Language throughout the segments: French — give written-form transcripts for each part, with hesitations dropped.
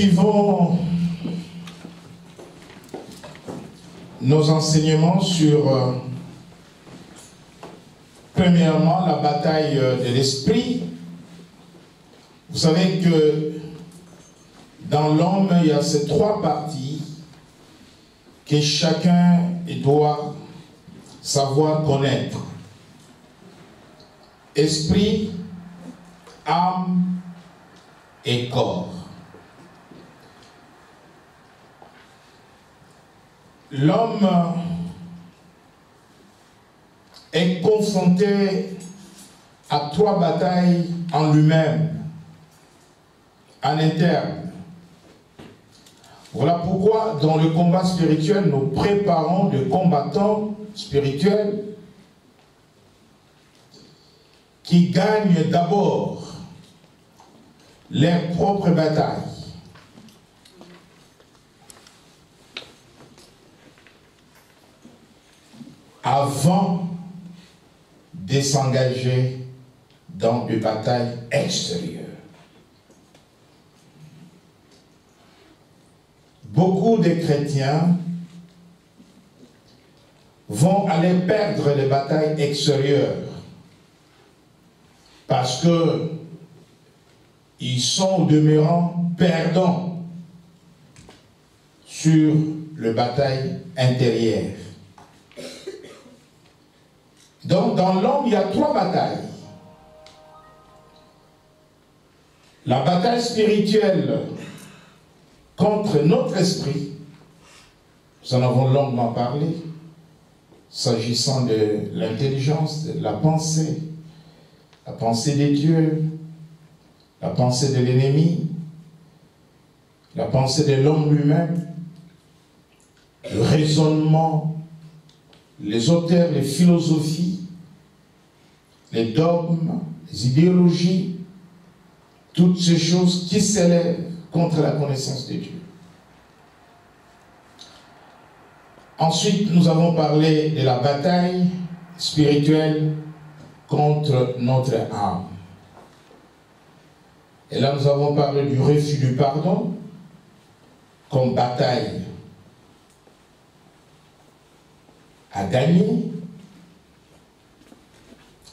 poursuivons nos enseignements sur, premièrement, la bataille de l'esprit. Vous savez que dans l'homme, il y a ces trois parties que chacun doit savoir connaître. Esprit, âme et corps. L'homme est confronté à trois batailles en lui-même, en interne. Voilà pourquoi dans le combat spirituel, nous préparons des combattants spirituels qui gagnent d'abord leurs propres batailles. Avant de s'engager dans des batailles extérieures. Beaucoup de chrétiens vont aller perdre les batailles extérieures parce que ils sont au demeurant perdants sur les batailles intérieures. Donc, dans l'homme, il y a trois batailles. La bataille spirituelle contre notre esprit, nous en avons longuement parlé, s'agissant de l'intelligence, de la pensée de Dieu, la pensée de l'ennemi, la pensée de l'homme lui-même, le raisonnement, les auteurs, les philosophies, les dogmes, les idéologies, toutes ces choses qui s'élèvent contre la connaissance de Dieu. Ensuite, nous avons parlé de la bataille spirituelle contre notre âme. Et là, nous avons parlé du refus du pardon comme bataille à gagner,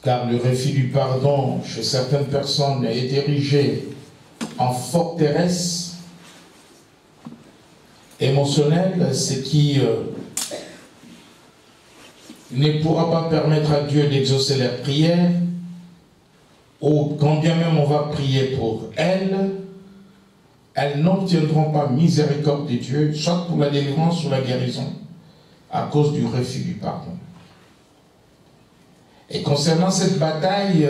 car le refus du pardon chez certaines personnes est érigé en forteresse émotionnelle, ce qui ne pourra pas permettre à Dieu d'exaucer leurs prières, ou quand bien même on va prier pour elles n'obtiendront pas miséricorde de Dieu, soit pour la délivrance ou la guérison, à cause du refus du pardon. Et concernant cette bataille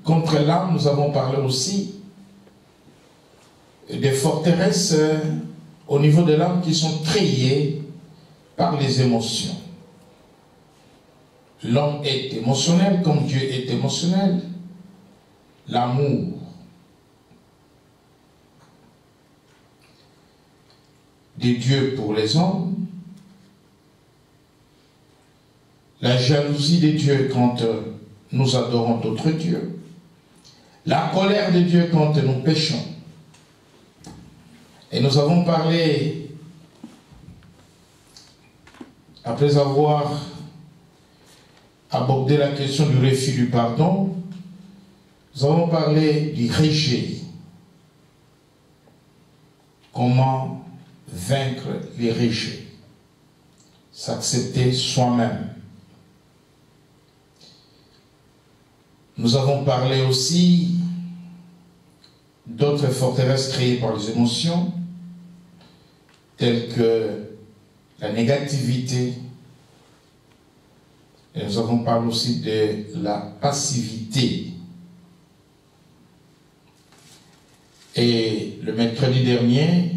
contre l'âme, nous avons parlé aussi des forteresses au niveau de l'âme qui sont créées par les émotions. L'homme est émotionnel comme Dieu est émotionnel. L'amour de Dieu pour les hommes, la jalousie de Dieu quand nous adorons d'autres dieux, la colère de Dieu quand nous péchons. Et nous avons parlé, après avoir abordé la question du refus du pardon, nous avons parlé du rejet. Comment vaincre les rejets, s'accepter soi-même. Nous avons parlé aussi d'autres forteresses créées par les émotions, telles que la négativité. Et nous avons parlé aussi de la passivité. Et le mercredi dernier,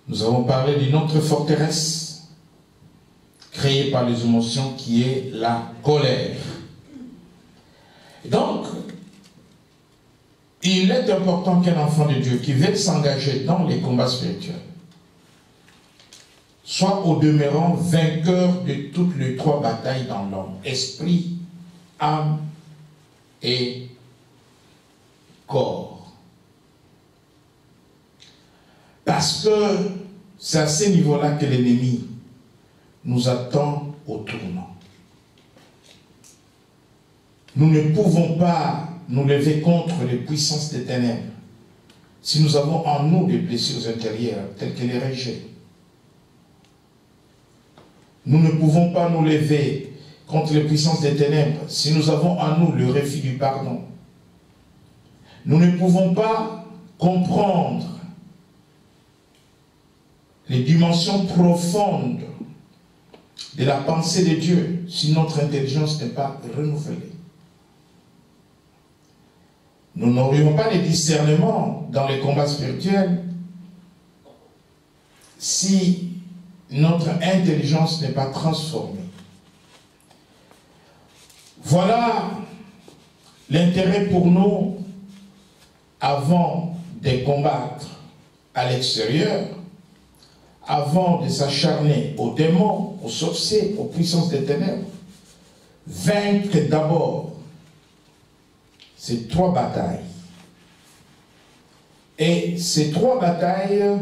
nous avons parlé d'une autre forteresse créée par les émotions qui est la colère. Donc, il est important qu'un enfant de Dieu qui veut s'engager dans les combats spirituels soit au demeurant vainqueur de toutes les trois batailles dans l'homme: esprit, âme et corps. Parce que c'est à ce niveau-là que l'ennemi nous attend au tournant. Nous ne pouvons pas nous lever contre les puissances des ténèbres si nous avons en nous des blessures intérieures telles que les rejets. Nous ne pouvons pas nous lever contre les puissances des ténèbres si nous avons en nous le refus du pardon. Nous ne pouvons pas comprendre les dimensions profondes de la pensée de Dieu si notre intelligence n'est pas renouvelée. Nous n'aurions pas de discernement dans les combats spirituels si notre intelligence n'est pas transformée. Voilà l'intérêt pour nous, avant de combattre à l'extérieur, avant de s'acharner aux démons, aux sorciers, aux puissances des ténèbres, vaincre d'abord ces 3 batailles. Et ces 3 batailles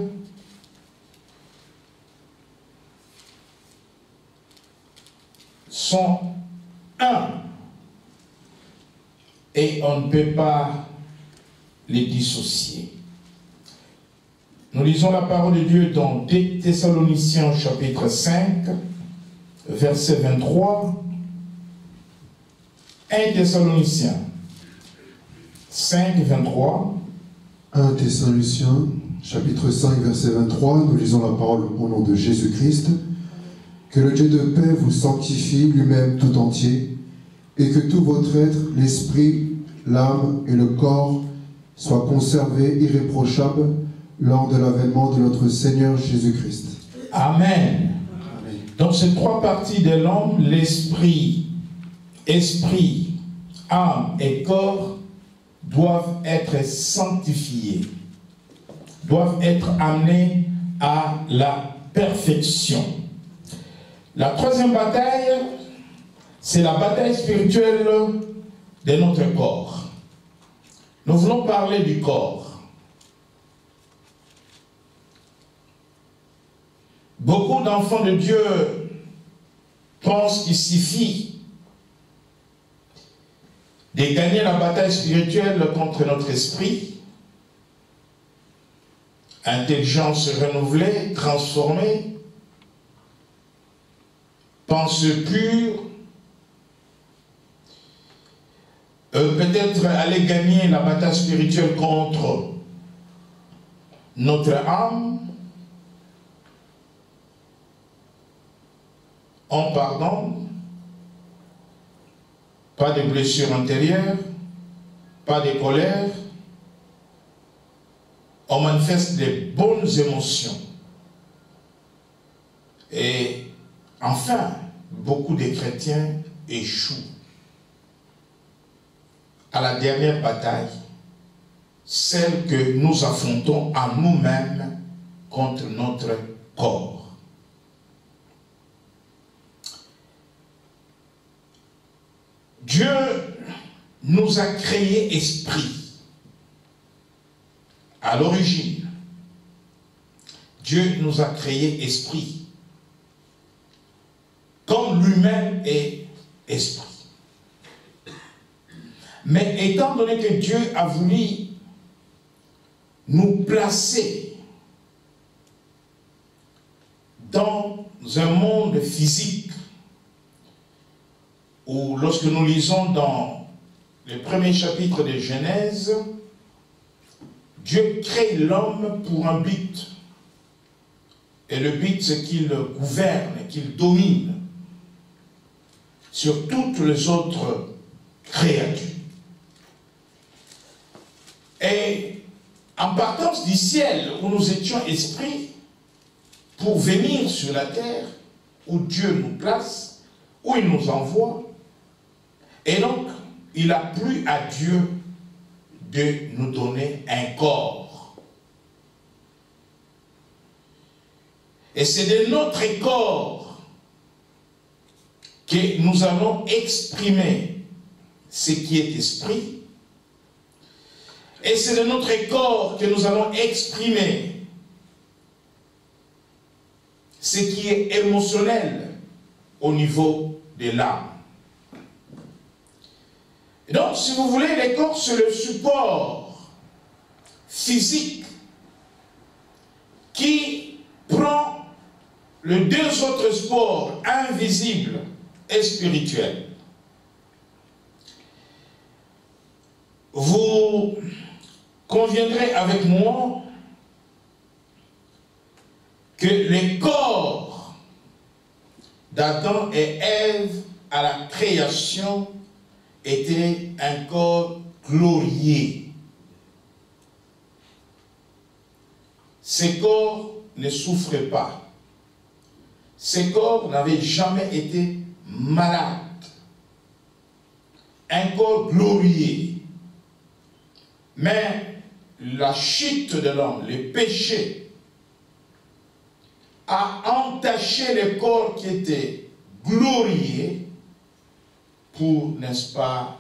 sont un. Et on ne peut pas les dissocier. Nous lisons la parole de Dieu dans 2 Thessaloniciens chapitre 5, verset 23. 1 Thessaloniciens 5, 23. 1 Thessaloniciens chapitre 5, verset 23. Nous lisons la parole au nom de Jésus-Christ. Que le Dieu de paix vous sanctifie lui-même tout entier, et que tout votre être, l'esprit, l'âme et le corps, soient conservés irréprochables lors de l'avènement de notre Seigneur Jésus-Christ. Amen. Amen. Dans ces 3 parties de l'homme, l'esprit, âme et corps doivent être sanctifiés, doivent être amenés à la perfection. La 3e bataille, c'est la bataille spirituelle de notre corps. Nous voulons parler du corps. Beaucoup d'enfants de Dieu pensent qu'il suffit de gagner la bataille spirituelle contre notre esprit, intelligence renouvelée, transformée, pensée pure, peut-être aller gagner la bataille spirituelle contre notre âme, en pardon, pas de blessures antérieures, pas de colère, on manifeste des bonnes émotions. Et enfin, beaucoup de chrétiens échouent à la dernière bataille, celle que nous affrontons à nous-mêmes contre notre corps. Dieu nous a créé esprit. À l'origine, Dieu nous a créé esprit. Comme lui-même est esprit. Mais étant donné que Dieu a voulu nous placer dans un monde physique, où lorsque nous lisons dans le premier chapitre de Genèse, Dieu crée l'homme pour un but. Et le but, c'est qu'il gouverne, qu'il domine sur toutes les autres créatures. Et en partance du ciel, où nous étions esprits, pour venir sur la terre, où Dieu nous place, où il nous envoie, et donc, il a plu à Dieu de nous donner un corps. Et c'est de notre corps que nous allons exprimer ce qui est esprit. Et c'est de notre corps que nous allons exprimer ce qui est émotionnel au niveau de l'âme. Donc, si vous voulez, le corps, c'est le support physique qui prend les deux autres sports invisibles et spirituels. Vous conviendrez avec moi que le corps d'Adam et Ève à la création était un corps glorieux. Ces corps ne souffraient pas. Ces corps n'avaient jamais été malades. Un corps glorieux. Mais la chute de l'homme, le péché, a entaché le corps qui était glorieux pour, n'est-ce pas,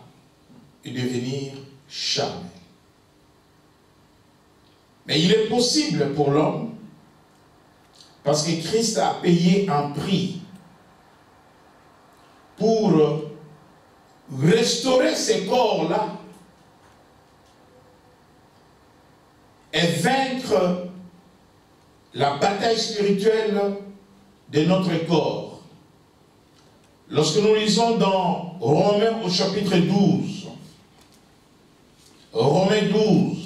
devenir charnel. Mais il est possible pour l'homme, parce que Christ a payé un prix pour restaurer ces corps-là et vaincre la bataille spirituelle de notre corps. Lorsque nous lisons dans Romains au chapitre 12, Romains 12,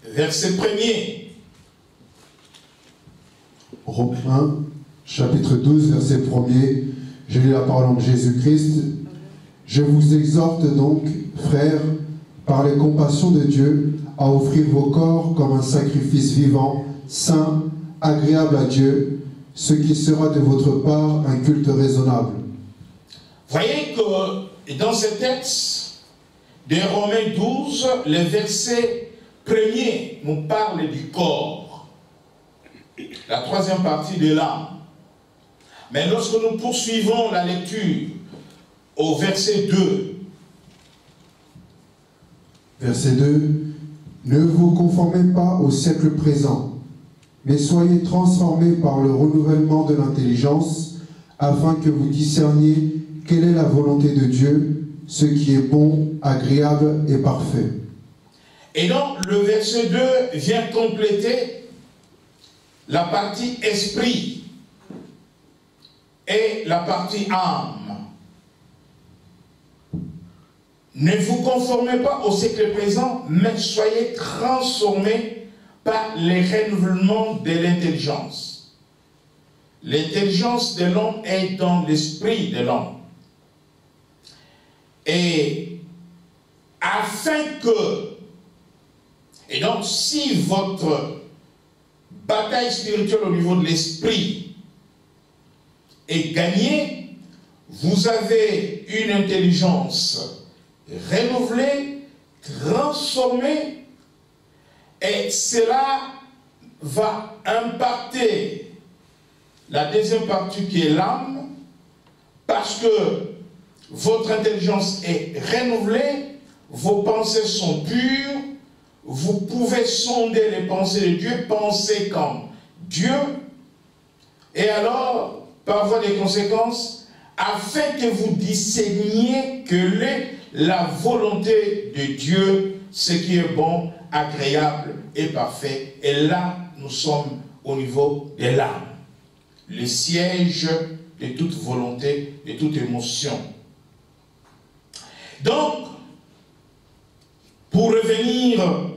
verset 1er. Romains, chapitre 12, verset 1er, je lis la parole de Jésus-Christ. Je vous exhorte donc, frères, par les compassions de Dieu, à offrir vos corps comme un sacrifice vivant, saint, agréable à Dieu, ce qui sera de votre part un culte raisonnable. Voyez que dans ce texte de Romains 12, le verset 1er nous parle du corps, la troisième partie de l'âme. Mais lorsque nous poursuivons la lecture au verset 2, verset 2, ne vous conformez pas au siècle présent, mais soyez transformés par le renouvellement de l'intelligence, afin que vous discerniez quelle est la volonté de Dieu, ce qui est bon, agréable et parfait. Et donc, le verset 2 vient compléter la partie esprit et la partie âme. Ne vous conformez pas au siècle présent, mais soyez transformés par le renouvellement de l'intelligence. L'intelligence de l'homme est dans l'esprit de l'homme. Et afin que, et donc si votre bataille spirituelle au niveau de l'esprit est gagnée, vous avez une intelligence renouvelée, transformée, et cela va impacter la deuxième partie qui est l'âme, parce que votre intelligence est renouvelée, vos pensées sont pures, vous pouvez sonder les pensées de Dieu, penser comme Dieu, et alors, par voie des conséquences, afin que vous discerniez quelle est la volonté de Dieu, ce qui est bon, agréable et parfait. Et là, nous sommes au niveau de l'âme, le siège de toute volonté, de toute émotion. Donc, pour revenir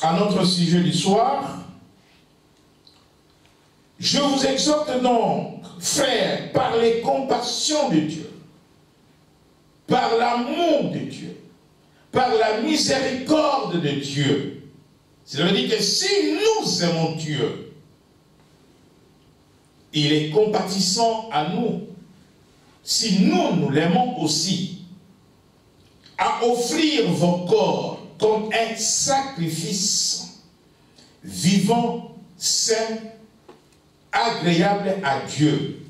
à notre sujet du soir, je vous exhorte donc, frères, par les compassions de Dieu, par l'amour de Dieu, par la miséricorde de Dieu. Cela veut dire que si nous aimons Dieu, il est compatissant à nous. Si nous l'aimons aussi, à offrir vos corps comme un sacrifice vivant, saint, agréable à Dieu,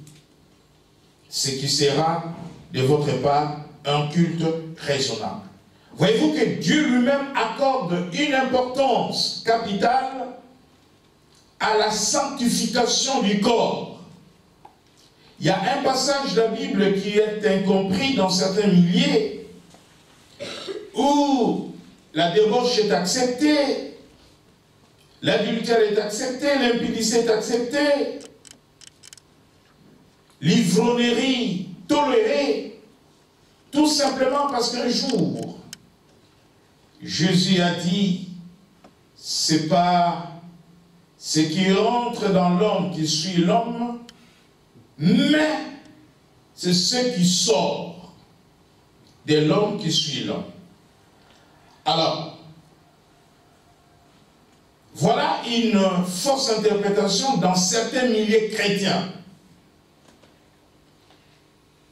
ce qui sera de votre part un culte raisonnable. Voyez-vous que Dieu lui-même accorde une importance capitale à la sanctification du corps. Il y a un passage de la Bible qui est incompris dans certains milliers où la débauche est acceptée, l'adultère est accepté, l'impudicité est acceptée, l'ivrognerie tolérée, tout simplement parce qu'un jour, Jésus a dit, c'est pas ce qui entre dans l'homme qui suit l'homme, mais c'est ce qui sort de l'homme qui suit l'homme. Alors, voilà une fausse interprétation dans certains milliers chrétiens.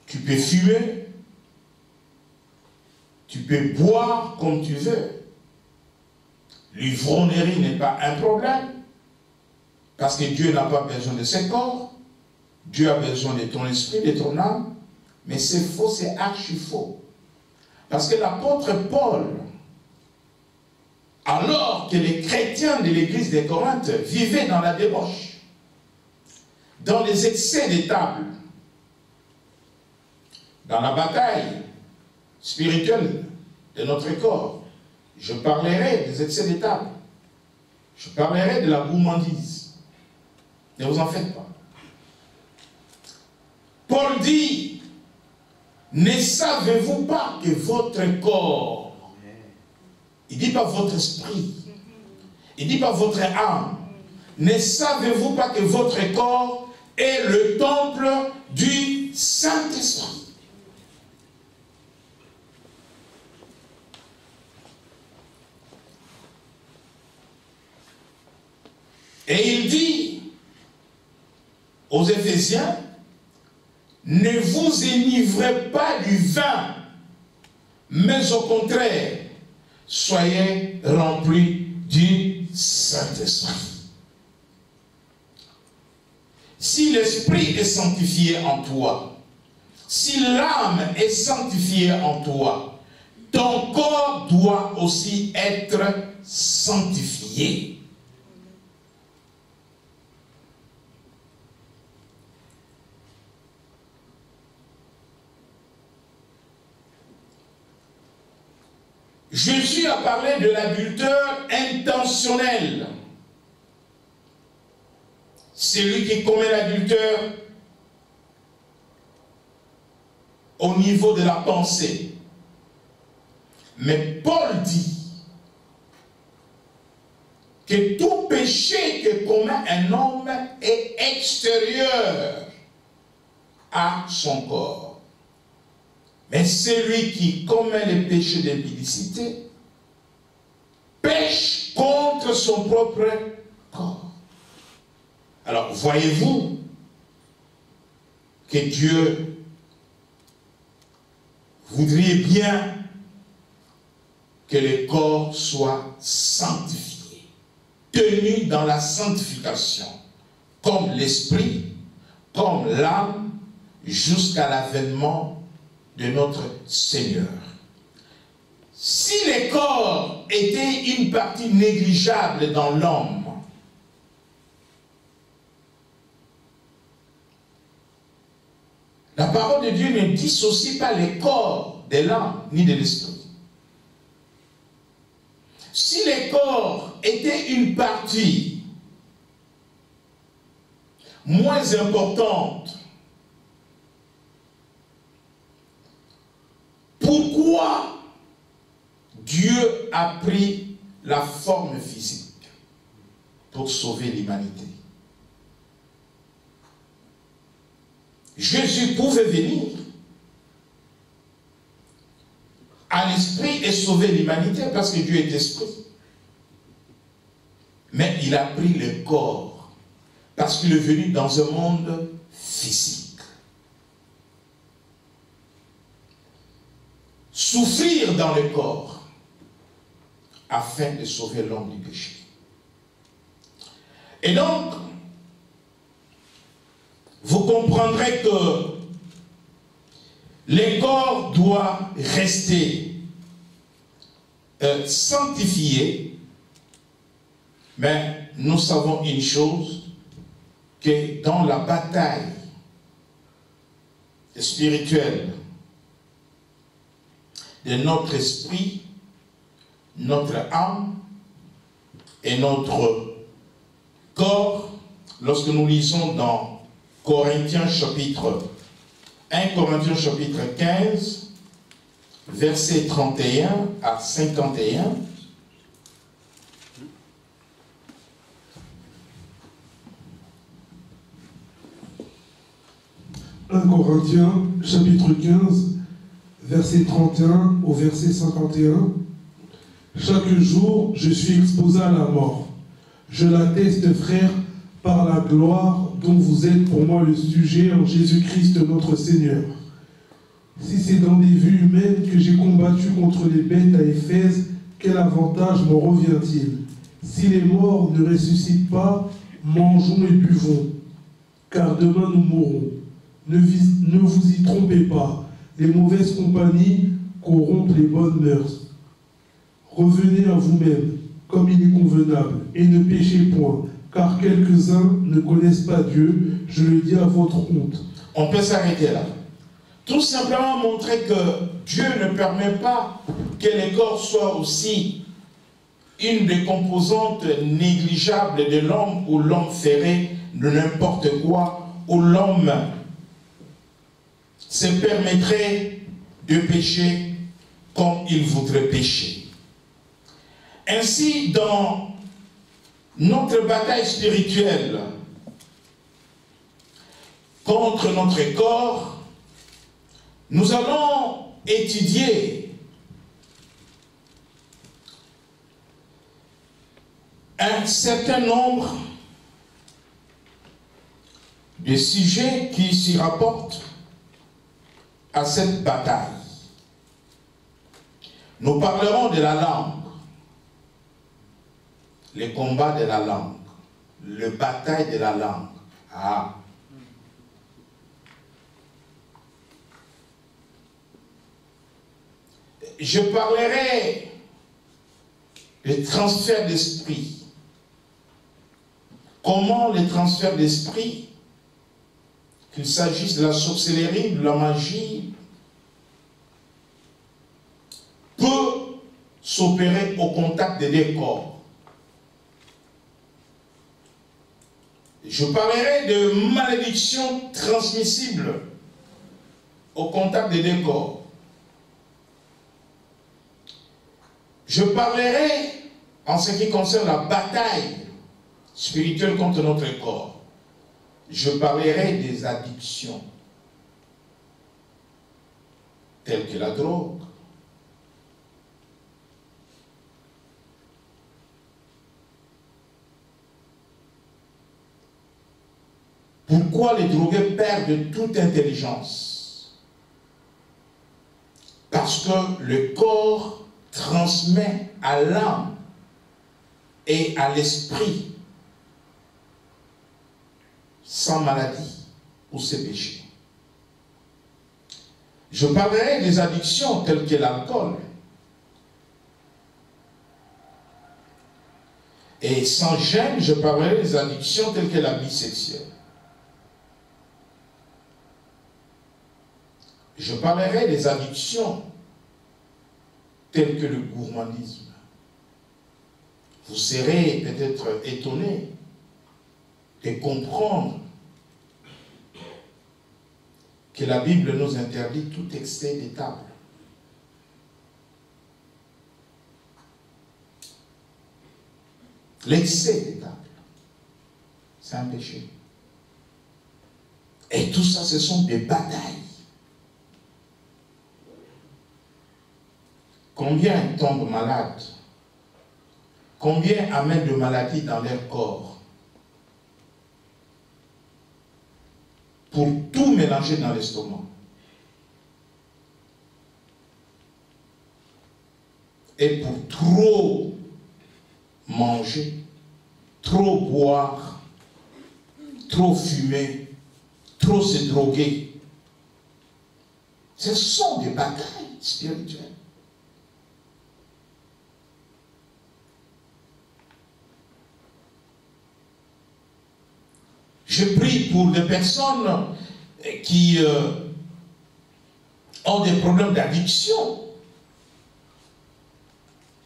Tu peux fumer, tu peux boire comme tu veux. L'ivrognerie n'est pas un problème, parce que Dieu n'a pas besoin de ses corps. Dieu a besoin de ton esprit, de ton âme. Mais c'est faux, c'est archi faux. Parce que l'apôtre Paul, alors que les chrétiens de l'église de Corinthe vivaient dans la débauche, dans les excès des tables, dans la bataille spirituelle de notre corps, je parlerai des excès des tables, je parlerai de la gourmandise. Ne vous en faites pas. Paul dit, ne savez-vous pas que votre corps, il ne dit pas votre esprit, il ne dit pas votre âme, ne savez-vous pas que votre corps est le temple du Saint-Esprit? Et il dit aux Éphésiens, ne vous enivrez pas du vin, mais au contraire, soyez remplis du Saint-Esprit. Si l'esprit est sanctifié en toi, si l'âme est sanctifiée en toi, ton corps doit aussi être sanctifié. Jésus a parlé de l'adultère intentionnel. Celui qui commet l'adultère au niveau de la pensée. Mais Paul dit que tout péché que commet un homme est extérieur à son corps. Mais celui qui commet le péché d'impudicité pêche contre son propre corps. Alors, voyez-vous que Dieu voudrait bien que le corps soit sanctifié, tenu dans la sanctification, comme l'esprit, comme l'âme, jusqu'à l'avènement de notre Seigneur. Si le corps était une partie négligeable dans l'homme, la parole de Dieu ne dissocie pas le corps de l'âme ni de l'esprit. Si le corps était une partie moins importante, pourquoi Dieu a pris la forme physique pour sauver l'humanité? Jésus pouvait venir à l'esprit et sauver l'humanité parce que Dieu est esprit. Mais il a pris le corps parce qu'il est venu dans un monde physique. Souffrir dans le corps afin de sauver l'homme du péché. Et donc, vous comprendrez que le corps doit rester sanctifiés, mais nous savons une chose, que dans la bataille spirituelle de notre esprit, notre âme et notre corps, lorsque nous lisons dans Corinthiens chapitre 1 Corinthiens chapitre 15, versets 31 à 51, 1 Corinthiens, chapitre 15, verset 31 au verset 51. Chaque jour, je suis exposé à la mort. Je l'atteste, frère, par la gloire dont vous êtes pour moi le sujet en Jésus-Christ notre Seigneur. Si c'est dans des vues humaines que j'ai combattu contre les bêtes à Éphèse, quel avantage m'en revient-il? Si les morts ne ressuscitent pas, mangeons et buvons, car demain nous mourrons. Ne vous y trompez pas, les mauvaises compagnies corrompent les bonnes mœurs. Revenez à vous-même, comme il est convenable, et ne péchez point, car quelques-uns ne connaissent pas Dieu, je le dis à votre honte. On peut s'arrêter là. Tout simplement montrer que Dieu ne permet pas que les corps soient aussi une des composantes négligeables de l'homme, où l'homme ferait de n'importe quoi, où l'homme se permettrait de pécher comme il voudrait pécher. Ainsi, dans notre bataille spirituelle contre notre corps, nous allons étudier un certain nombre de sujets qui s'y rapportent à cette bataille. Nous parlerons de la langue, les combats de la langue, le bataille de la langue. Ah. Je parlerai des transferts d'esprit. Comment les transferts d'esprit, qu'il s'agisse de la sorcellerie, de la magie, peut s'opérer au contact des deux corps. Je parlerai de malédictions transmissibles au contact des deux corps. Je parlerai, en ce qui concerne la bataille spirituelle contre notre corps, je parlerai des addictions, telles que la drogue, pourquoi les drogués perdent toute intelligence? Parce que le corps transmet à l'âme et à l'esprit sans maladie ou ses péchés. Je parlerai des addictions telles que l'alcool. Et sans gêne, je parlerai des addictions telles que la vie sexuelle. Je parlerai des addictions telles que le gourmandisme. Vous serez peut-être étonné de comprendre que la Bible nous interdit tout excès de table. L'excès de table, c'est un péché. Et tout ça, ce sont des batailles. Combien tombent malades? Combien amènent de maladies dans leur corps? Pour tout mélanger dans l'estomac. Et pour trop manger, trop boire, trop fumer, trop se droguer. Ce sont des batailles spirituelles. Je prie pour des personnes qui ont des problèmes d'addiction.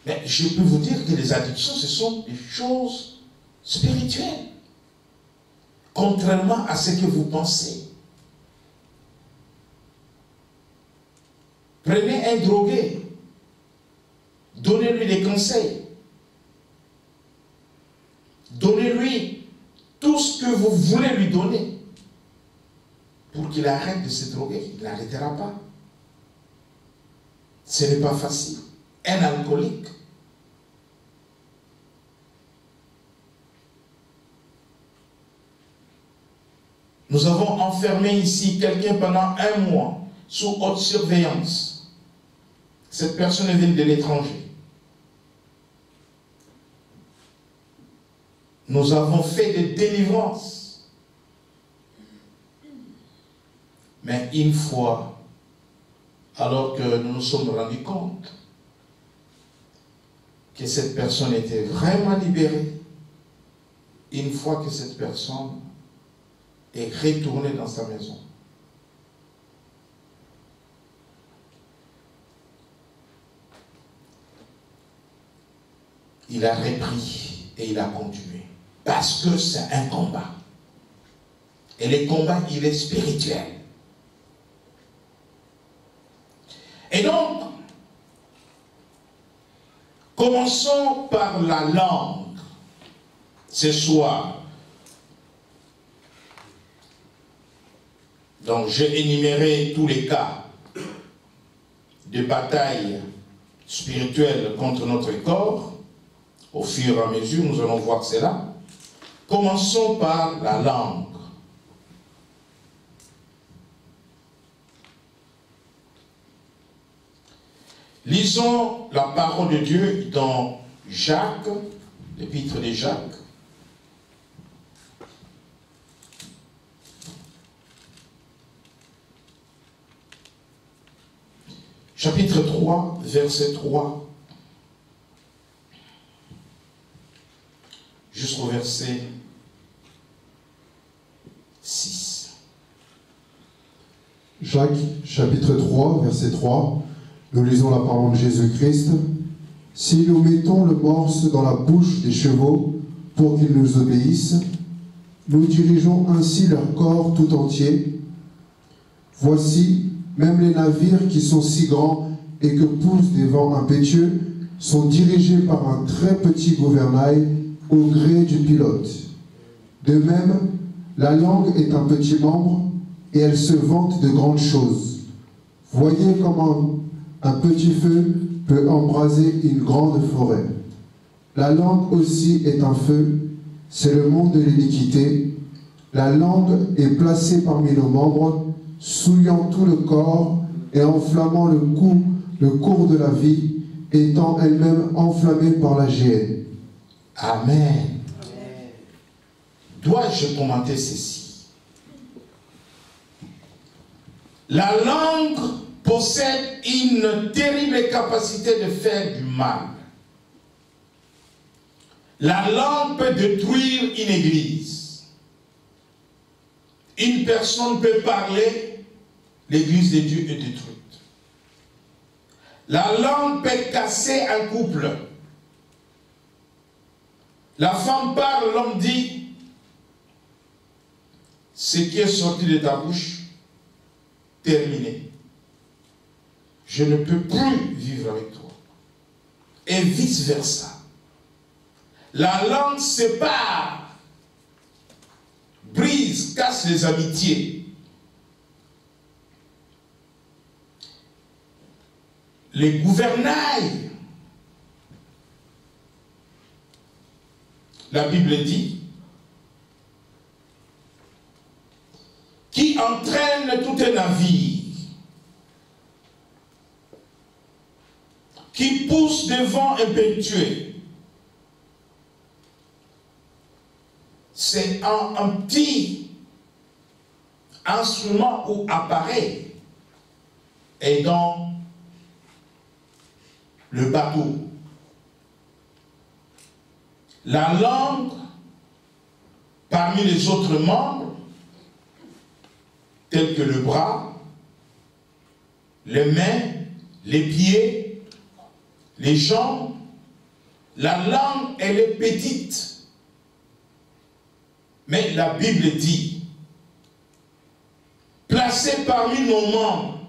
Mais je peux vous dire que les addictions, ce sont des choses spirituelles. Contrairement à ce que vous pensez. Prenez un drogué. Donnez-lui des conseils. Donnez-lui tout ce que vous voulez lui donner. Pour qu'il arrête de se droguer. Il n'arrêtera pas. Ce n'est pas facile. Un alcoolique. Nous avons enfermé ici quelqu'un pendant 1 mois sous haute surveillance. Cette personne vient de l'étranger. Nous avons fait des délivrances. Mais une fois, alors que nous nous sommes rendus compte que cette personne était vraiment libérée, une fois que cette personne est retournée dans sa maison, il a repris et il a continué. Parce que c'est un combat. Et le combat, il est spirituel. Et donc, commençons par la langue ce soir. Donc, j'ai énuméré tous les cas de bataille spirituelle contre notre corps. Au fur et à mesure, nous allons voir cela. Commençons par la langue. Lisons la parole de Dieu dans Jacques, l'épître de Jacques. Chapitre 3, verset 3. Jusqu'au verset 6. Jacques, chapitre 3, verset 3, nous lisons la parole de Jésus-Christ. « Si nous mettons le morse dans la bouche des chevaux pour qu'ils nous obéissent, nous dirigeons ainsi leur corps tout entier. Voici, même les navires qui sont si grands et que poussent des vents impétueux sont dirigés par un très petit gouvernail au gré du pilote. De même, la langue est un petit membre et elle se vante de grandes choses. Voyez comment un petit feu peut embraser une grande forêt. La langue aussi est un feu, c'est le monde de l'iniquité. La langue est placée parmi nos membres, souillant tout le corps et enflammant le cours de la vie, étant elle-même enflammée par la géhenne. » Amen. Dois-je commenter ceci? La langue possède une terrible capacité de faire du mal. La langue peut détruire une église. Une personne peut parler, l'église de Dieu est détruite. La langue peut casser un couple. La femme parle, l'homme dit, ce qui est sorti de ta bouche, terminé. Je ne peux plus vivre avec toi. Et vice-versa. La langue sépare, brise, casse les amitiés. Les gouvernails, la Bible dit, qui entraîne tout un navire, qui pousse des vents impétueux. C'est un petit instrument ou appareil et dans le bateau. La langue, parmi les autres membres, tels que le bras, les mains, les pieds, les jambes, la langue, elle est petite. Mais la Bible dit, placée parmi nos membres,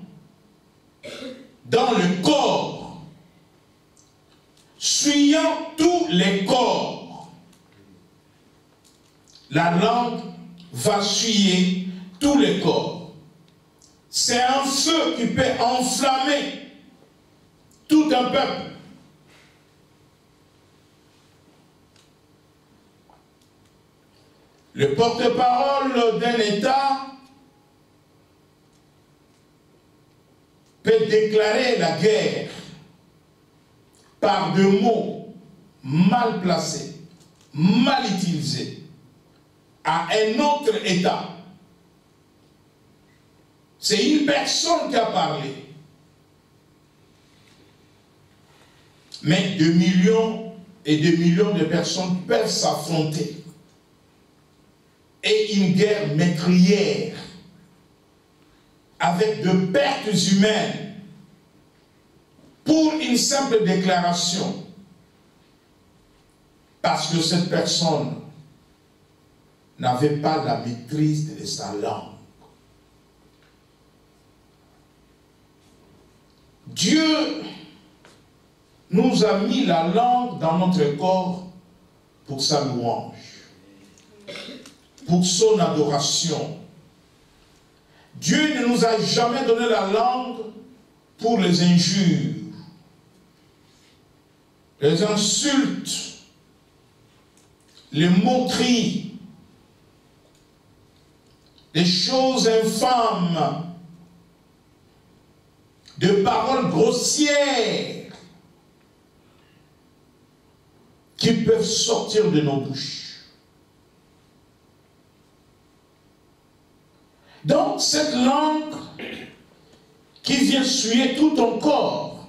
dans le corps, suyant tous les corps, la langue va suyer tous les corps. C'est un feu qui peut enflammer tout un peuple. Le porte-parole d'un État peut déclarer la guerre par des mots mal placés, mal utilisés, à un autre État. C'est une personne qui a parlé. Mais des millions et des millions de personnes peuvent s'affronter. Et une guerre meurtrière, avec de pertes humaines, pour une simple déclaration, parce que cette personne n'avait pas la maîtrise de sa langue. Dieu nous a mis la langue dans notre corps pour sa louange, pour son adoration. Dieu ne nous a jamais donné la langue pour les injures, les insultes, les moqueries, les choses infâmes, de paroles grossières qui peuvent sortir de nos bouches. Donc, cette langue qui vient souiller tout ton corps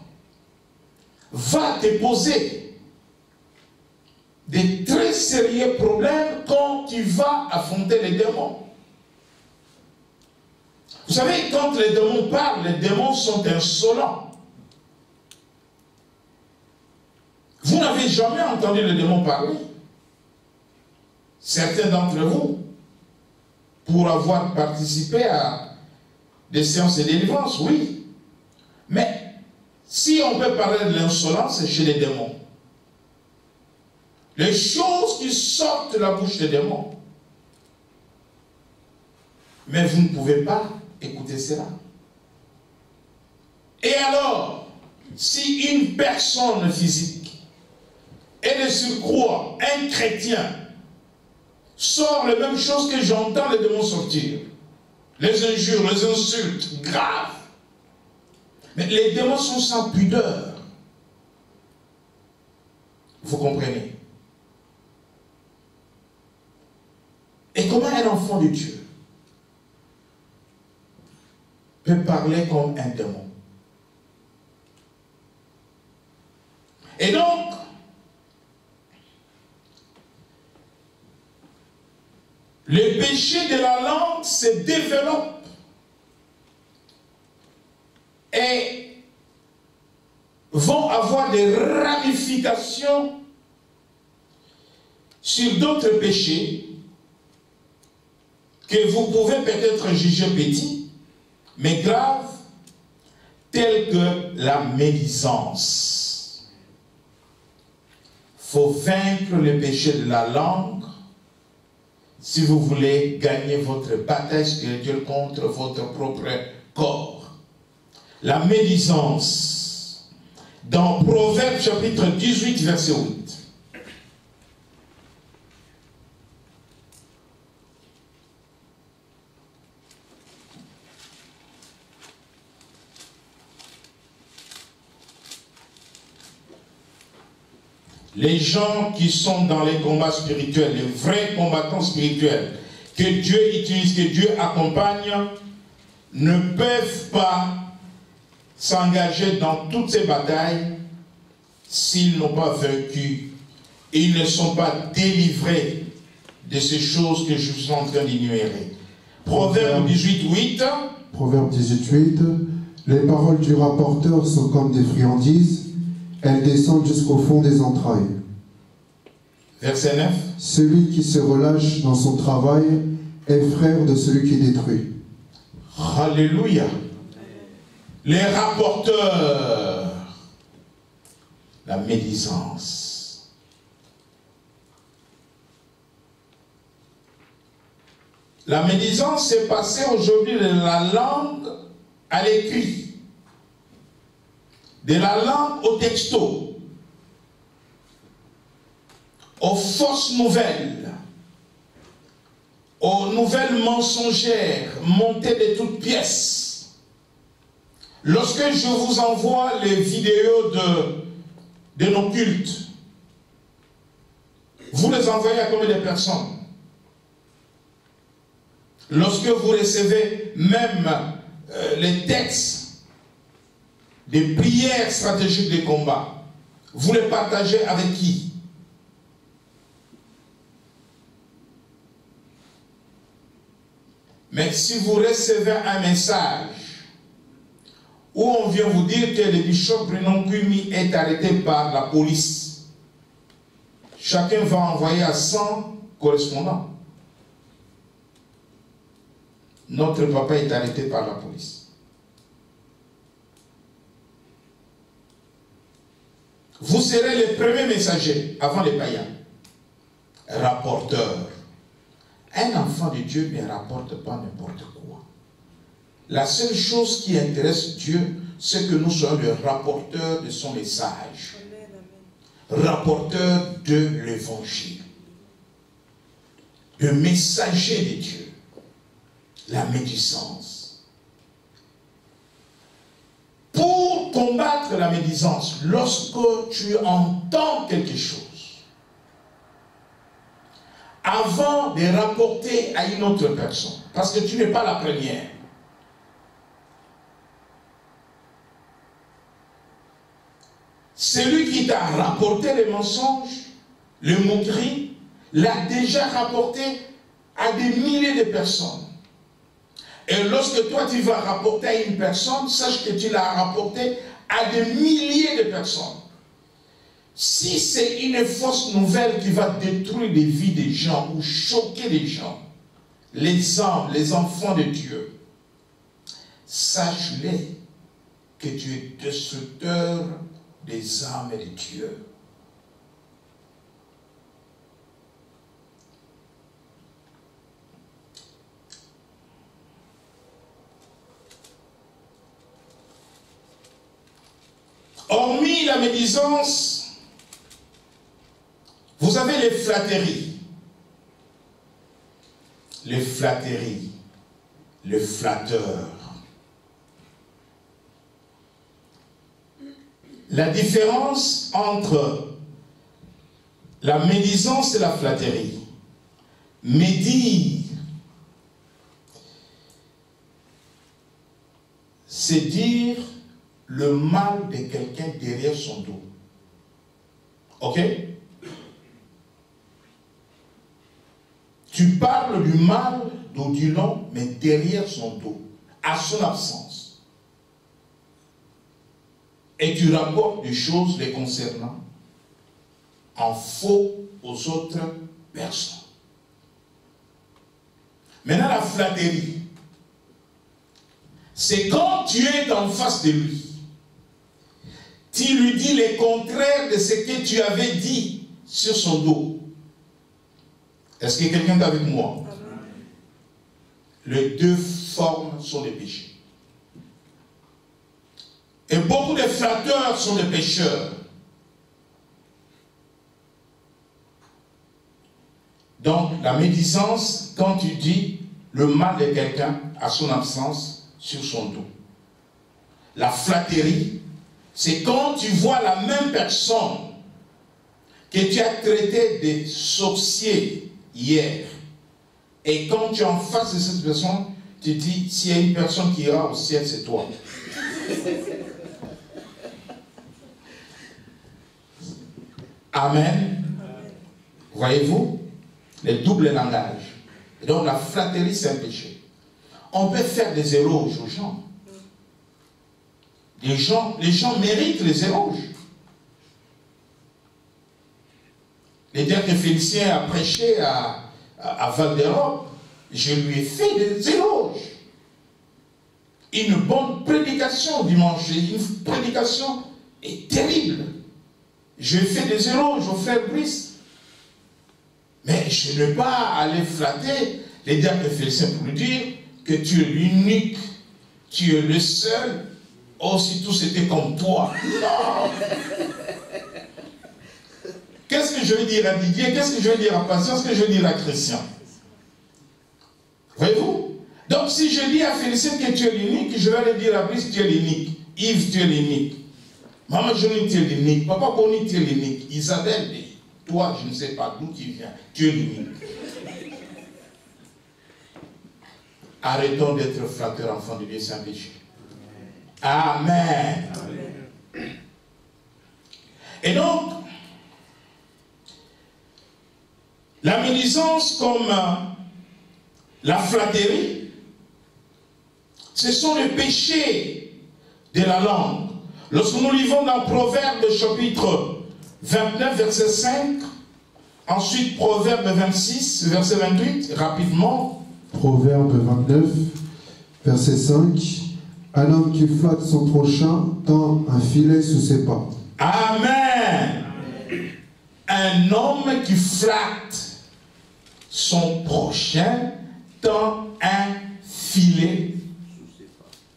va te poser des très sérieux problèmes quand tu vas affronter les démons. Vous savez, quand les démons parlent, les démons sont insolents. Vous n'avez jamais entendu les démons parler. Certains d'entre vous, pour avoir participé à des séances de délivrance, oui. Mais si on peut parler de l'insolence, c'est chez les démons. Les choses qui sortent de la bouche des démons. Mais vous ne pouvez pas écouter cela. Et alors, si une personne physique et de surcroît un chrétien sort les mêmes choses que j'entends les démons sortir, les injures, les insultes graves, mais les démons sont sans pudeur. Vous comprenez? Et comment un enfant de Dieu peut parler comme un démon? Et donc, les péchés de la langue se développent et vont avoir des ramifications sur d'autres péchés que vous pouvez peut-être juger petits, mais graves, tels que la médisance. Il faut vaincre le péché de la langue si vous voulez gagner votre bataille spirituelle contre votre propre corps. La médisance, dans Proverbes chapitre 18, verset 8. Les gens qui sont dans les combats spirituels, les vrais combattants spirituels, que Dieu utilise, que Dieu accompagne, ne peuvent pas s'engager dans toutes ces batailles s'ils n'ont pas vaincu. Ils ne sont pas délivrés de ces choses que je suis en train d'énumérer. Proverbe 18:8. Proverbe 18:8. Les paroles du rapporteur sont comme des friandises, elles descendent jusqu'au fond des entrailles. Verset 9. Celui qui se relâche dans son travail est frère de celui qui détruit. Alléluia. Les rapporteurs, la médisance. La médisance s'est passée aujourd'hui de la langue à l'écrit, de la langue au texto, aux fausses nouvelles, aux nouvelles mensongères montées de toutes pièces. Lorsque je vous envoie les vidéos de nos cultes, vous les envoyez à combien de personnes? Lorsque vous recevez même les textes des prières stratégiques de combat, vous les partagez avec qui? Mais si vous recevez un message où on vient vous dire que le bishop Bruno Nkwimi est arrêté par la police, chacun va envoyer à 100 correspondants. Notre papa est arrêté par la police. Vous serez les premiers messagers avant les païens. Rapporteurs. Un enfant de Dieu ne rapporte pas n'importe quoi. La seule chose qui intéresse Dieu, c'est que nous soyons le rapporteur de son message. Rapporteur de l'évangile. Le messager de Dieu. La médisance. Pour combattre la médisance, lorsque tu entends quelque chose, avant de rapporter à une autre personne, parce que tu n'es pas la première, celui qui t'a rapporté les mensonges, le moquerie, l'a déjà rapporté à des milliers de personnes. Et lorsque toi tu vas rapporter à une personne, sache que tu l'as rapporté à des milliers de personnes. Si c'est une fausse nouvelle qui va détruire les vies des gens ou choquer les gens, les âmes, les enfants de Dieu, sache-le que tu es destructeur des âmes de Dieu. Hormis la médisance, vous avez les flatteries. Les flatteries, le flatteur. La différence entre la médisance et la flatterie. Médire, c'est dire le mal de quelqu'un derrière son dos. Ok? Tu parles du mal d'Odilon, mais derrière son dos, à son absence. Et tu rapportes des choses les concernant en faux aux autres personnes. Maintenant, la flatterie, c'est quand tu es en face de lui. Tu lui dis le contraire de ce que tu avais dit sur son dos. Est-ce que quelqu'un est avec moi? Les deux formes sont des péchés. Et beaucoup de flatteurs sont des pécheurs. Donc, la médisance, quand tu dis le mal de quelqu'un à son absence sur son dos. La flatterie, c'est quand tu vois la même personne que tu as traité de sorcier hier. Et quand tu es en face de cette personne, tu dis, s'il y a une personne qui ira au ciel, c'est toi. Amen. Voyez-vous? le double langage. Et donc la flatterie, c'est un péché. On peut faire des éloges aux gens. Les gens méritent les éloges. Les derniers que Félicien a prêché à Val d'Europe, je lui ai fait des éloges. Une bonne prédication dimanche, une prédication est terrible. Je lui ai fait des éloges au frère Brice. Mais je ne vais pas aller flatter les derniers que Félicien pour lui dire que tu es l'unique, tu es le seul. Oh, si tous étaient comme toi. Non. Qu'est-ce que je vais dire à Didier? Qu'est-ce que je vais dire à Patience? Qu'est-ce que je vais dire à Christian? Voyez-vous? Donc, si je dis à Félicien que tu es l'unique, je vais aller dire à Brice, tu es l'unique. Yves, tu es l'unique. Maman, je dis, tu es l'unique. Papa, Bonnie, tu es l'unique. Isabelle, toi, je ne sais pas d'où tu viens. Tu es l'unique. Arrêtons d'être flatteurs, enfants de Dieu, c'est un péché. Amen. Amen. Et donc, la médisance comme la flatterie, ce sont les péchés de la langue. Lorsque nous lisons dans Proverbe chapitre 29, verset 5, ensuite Proverbe 26, verset 28, rapidement. Proverbe 29, verset 5. Un homme qui flatte son prochain tend un filet sous ses pas. Amen. Un homme qui flatte son prochain tend un filet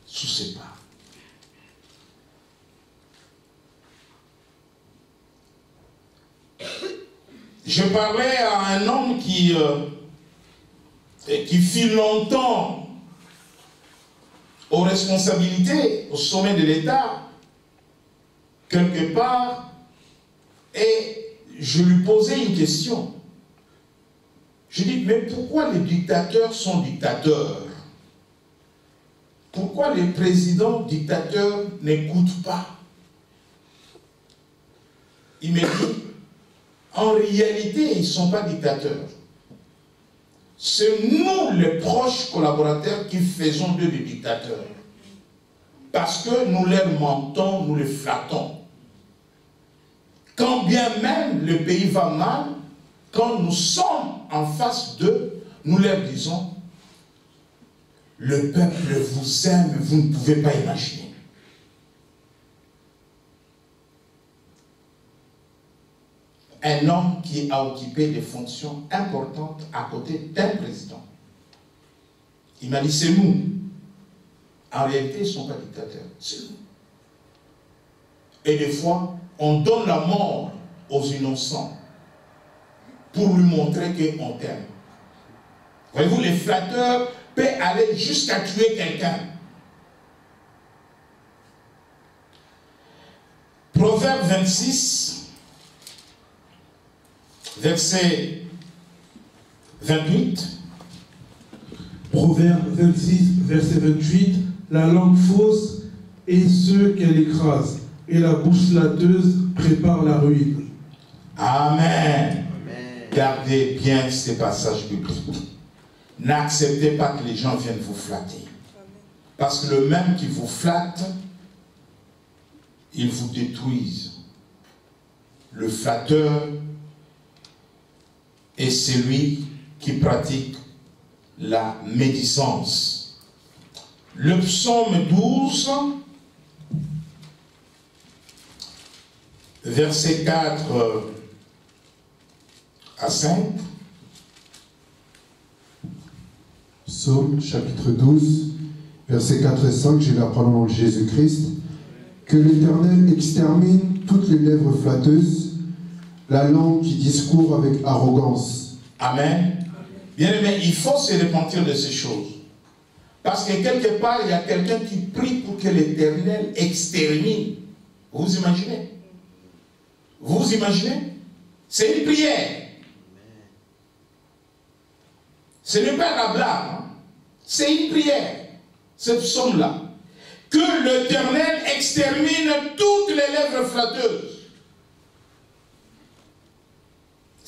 sous ses pas. Je parlais à un homme qui fut longtemps aux responsabilités, au sommet de l'État, quelque part, et je lui posais une question. Je dis, mais pourquoi les dictateurs sont dictateurs? Pourquoi les présidents dictateurs n'écoutent pas? Il me dit, en réalité, ils ne sont pas dictateurs. C'est nous, les proches collaborateurs, qui faisons d'eux des dictateurs. Parce que nous leur mentons, nous les flattons. Quand bien même le pays va mal, quand nous sommes en face d'eux, nous leur disons, le peuple vous aime, vous ne pouvez pas imaginer. Un homme qui a occupé des fonctions importantes à côté d'un président. Il m'a dit, c'est nous. En réalité, ils ne sont pas dictateurs. C'est nous. Et des fois, on donne la mort aux innocents pour lui montrer qu'on t'aime. Voyez-vous, les flatteurs peuvent aller jusqu'à tuer quelqu'un. Proverbe 26, verset 28. Proverbe 26, verset 28. La langue fausse est ceux qu'elle écrase, et la bouche flatteuse prépare la ruine. Amen. Amen. Gardez bien ces passages bibliques. N'acceptez pas que les gens viennent vous flatter. Parce que le même qui vous flatte, il vous détruise. Le flatteur est celui qui pratique la médisance. Le psaume 12, versets 4 à 5. Psaume chapitre 12, versets 4 et 5, j'ai la parole en Jésus-Christ. Que l'Éternel extermine toutes les lèvres flatteuses, la langue qui discourt avec arrogance. Amen. Bien-aimé, il faut se repentir de ces choses. Parce que quelque part, il y a quelqu'un qui prie pour que l'Éternel extermine. Vous imaginez? Vous imaginez? C'est une prière. Ce n'est pas la blague. Hein? C'est une prière. Ce psaume-là. Que l'Éternel extermine toutes les lèvres flatteuses.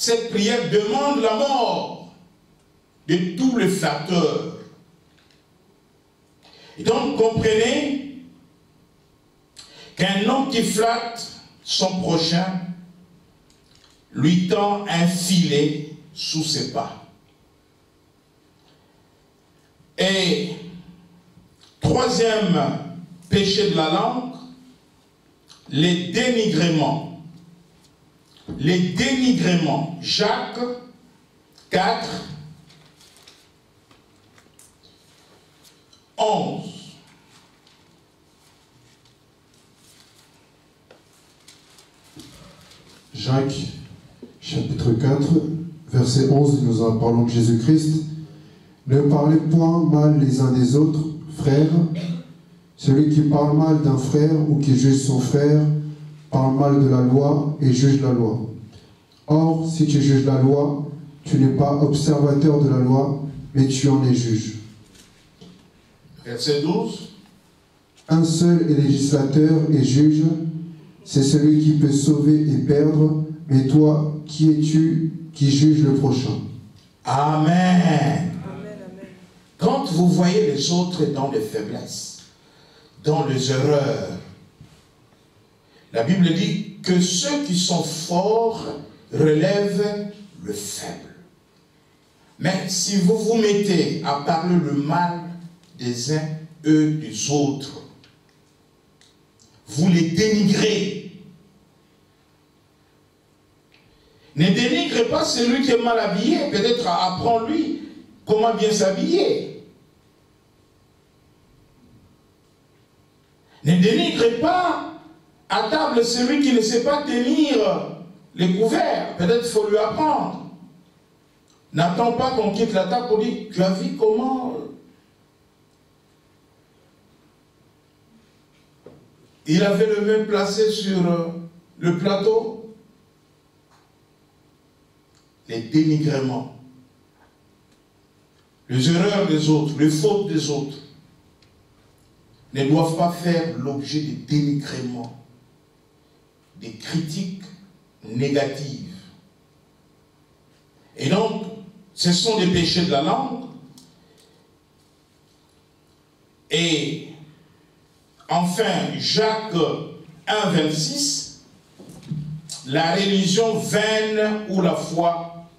cette prière demande la mort de tous les flatteurs. Et donc, comprenez qu'un homme qui flatte son prochain lui tend un filet sous ses pas. Et troisième péché de la langue, les dénigrements. Les dénigrements. Jacques 4, 11. Jacques, chapitre 4, verset 11, nous en parlons de Jésus-Christ. Ne parlez point mal les uns des autres, frères. Celui qui parle mal d'un frère ou qui juge son frère parle mal de la loi et juge la loi. Or, si tu juges la loi, tu n'es pas observateur de la loi, mais tu en es juge. Verset 12. Un seul est législateur et juge, c'est celui qui peut sauver et perdre, mais toi, qui es-tu qui juge le prochain? Amen. Quand vous voyez les autres dans les faiblesses, dans les erreurs, la Bible dit que ceux qui sont forts relèvent le faible. Mais si vous vous mettez à parler le mal des uns et des autres, vous les dénigrez. Ne dénigrez pas celui qui est mal habillé, peut-être apprends-lui comment bien s'habiller. Ne dénigrez pas à table celui qui ne sait pas tenir les couverts. Peut-être il faut lui apprendre. N'attends pas qu'on quitte la table pour dire, tu as vu comment il avait le même placé sur le plateau. Les dénigrements, les erreurs des autres, les fautes des autres ne doivent pas faire l'objet de dénigrements, des critiques négatives. Et donc, ce sont des péchés de la langue. Et enfin, Jacques 1, 26, la religion vaine ou la foi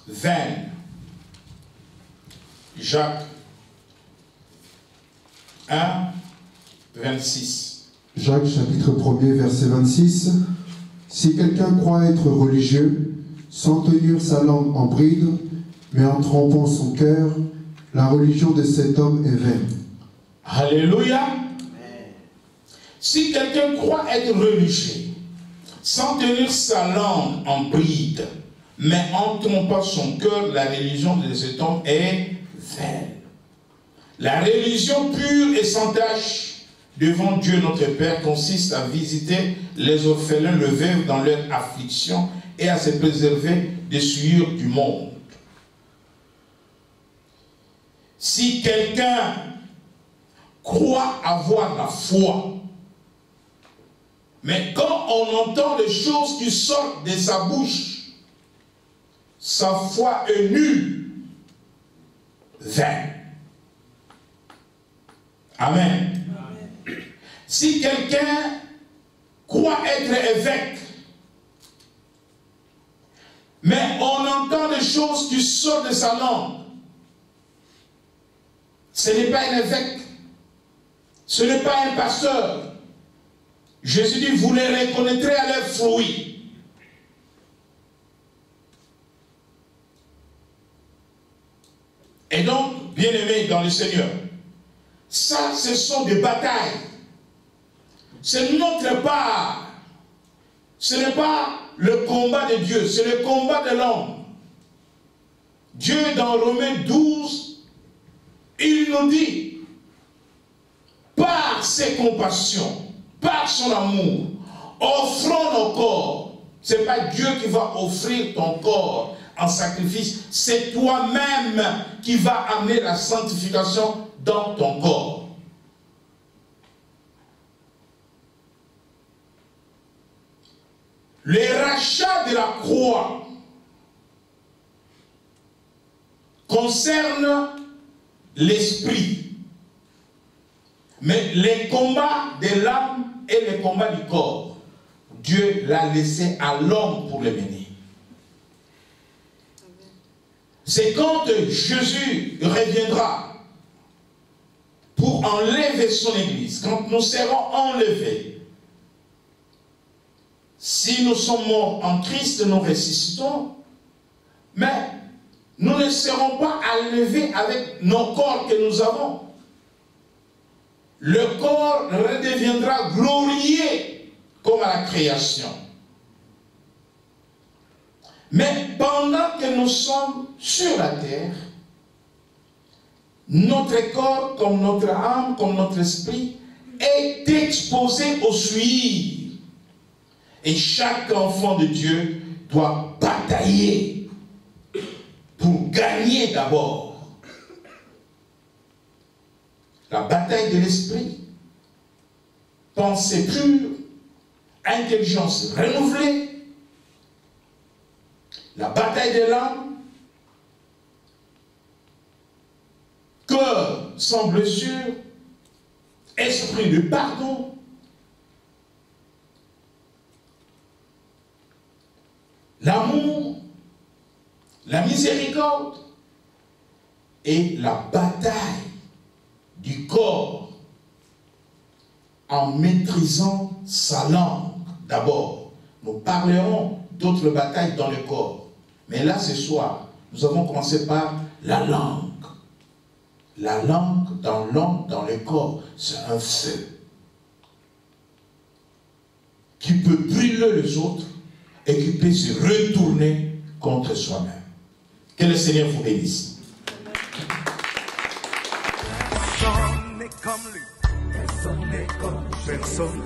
vaine. Jacques 1, 26. Jacques chapitre 1er, verset 26. Si quelqu'un croit être religieux, sans tenir sa langue en bride, mais en trompant son cœur, la religion de cet homme est vaine. Alléluia. Si quelqu'un croit être religieux, sans tenir sa langue en bride, mais en trompant son cœur, la religion de cet homme est vaine. La religion pure et sans tache devant Dieu notre Père consiste à visiter les orphelins, le veuve dans leur affliction et à se préserver des souillures du monde. Si quelqu'un croit avoir la foi, mais quand on entend les choses qui sortent de sa bouche, sa foi est nulle, vaine. Amen. Si quelqu'un croit être évêque, mais on entend des choses qui sortent de sa langue, ce n'est pas un évêque, ce n'est pas un pasteur. Jésus dit, vous les reconnaîtrez à leurs fruits. Et donc, bien-aimés dans le Seigneur, ça, ce sont des batailles. C'est notre part. Ce n'est pas le combat de Dieu, c'est le combat de l'homme. Dieu, dans Romains 12, il nous dit, par ses compassions, par son amour, offrons nos corps. Ce n'est pas Dieu qui va offrir ton corps en sacrifice, c'est toi-même qui va amener la sanctification dans ton corps. Le rachat de la croix concernent l'esprit. Mais les combats de l'âme et les combats du corps, Dieu l'a laissé à l'homme pour les mener. C'est quand Jésus reviendra pour enlever son Église, quand nous serons enlevés. Si nous sommes morts en Christ, nous ressuscitons, mais nous ne serons pas enlevés avec nos corps que nous avons. Le corps redeviendra glorieux comme à la création. Mais pendant que nous sommes sur la terre, notre corps, comme notre âme, comme notre esprit, est exposé au souillure. Et chaque enfant de Dieu doit batailler pour gagner d'abord. La bataille de l'esprit, pensée pure, intelligence renouvelée, la bataille de l'âme, cœur sans blessure, esprit de pardon, l'amour, la miséricorde et la bataille du corps en maîtrisant sa langue. D'abord, nous parlerons d'autres batailles dans le corps. Mais là, ce soir, nous avons commencé par la langue. La langue dans l'homme, dans le corps, c'est un feu qui peut brûler les autres et qui peut se retourner contre soi-même. Que le Seigneur vous bénisse. Personne n'est comme lui. Personne n'est comme personne.